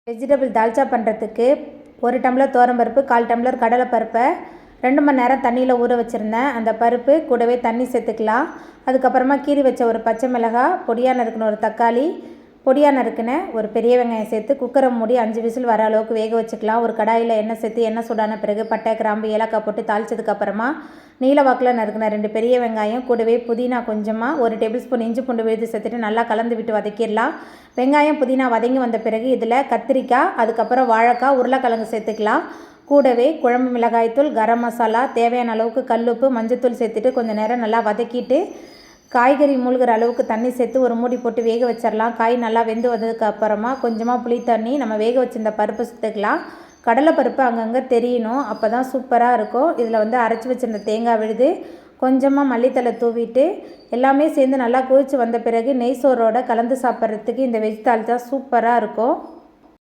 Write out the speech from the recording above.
Vegetable dalcha பண்ணுறதுக்கு 1 tumbler துவரம்பருப்பு, 1/4 tumbler கடலைப்பருப்பை 2 மணி நேரம் தண்ணியில் ஊற வச்சுருந்தேன். அந்த பருப்பு கூடவே தண்ணி சேர்த்துக்கலாம். அதுக்கப்புறமா கீறி வச்ச ஒரு பச்சை மிளகாய், பொடியாக நறுக்கின ஒரு தக்காளி, பொடியாக நறுக்கின ஒரு பெரிய வெங்காயம் சேர்த்து குக்கரை மூடி 5 விசில் வர அளவுக்கு வேக வச்சுக்கலாம். ஒரு கடாயில் எண்ணெய் சேர்த்து எண்ணெய் சூடான பிறகு பட்டை, கிராம்பு, ஏலக்காய் போட்டு தாளிச்சதுக்கப்புறமா நீல வாக்கில் நறுக்கின 2 பெரிய வெங்காயம் கூடவே புதினா கொஞ்சமாக 1 டேபிள் ஸ்பூன் இஞ்சி பூண்டு விழுது சேர்த்துட்டு நல்லா கலந்து விட்டு வதக்கிடலாம். வெங்காயம் புதினா வதங்கி வந்த பிறகு இதில் கத்திரிக்காய், அதுக்கப்புறம் வாழைக்காய், உருளைக்கிழங்கு சேர்த்துக்கலாம். கூடவே குழம்பு மிளகாய்த்தூள், கரம் மசாலா, தேவையான அளவுக்கு கல்லுப்பு, மஞ்சத்தூள் சேர்த்துட்டு கொஞ்சம் நேரம் நல்லா வதக்கிட்டு காய்கறி மூழ்கிற அளவுக்கு தண்ணி சேர்த்து ஒரு மூடி போட்டு வேக வச்சிடலாம். காய் நல்லா வெந்து வந்ததுக்கு அப்புறமா கொஞ்சமாக புளி தண்ணி நம்ம வேக வச்சிருந்த பருப்பு சேர்த்துக்கலாம். கடலைப்பருப்பு அங்கங்கே தெரியணும், அப்போ தான் சூப்பராக இருக்கும். இதில் அரைச்சி வச்சிருந்த தேங்காய் விழுது, கொஞ்சமாக மல்லித்தலை தூவிட்டு எல்லாமே சேர்ந்து நல்லா கொதித்து வந்த பிறகு நெய் சோறோட கலந்து சாப்பிட்றதுக்கு இந்த வெஜ் தால்ச்சா சூப்பராக இருக்கும்.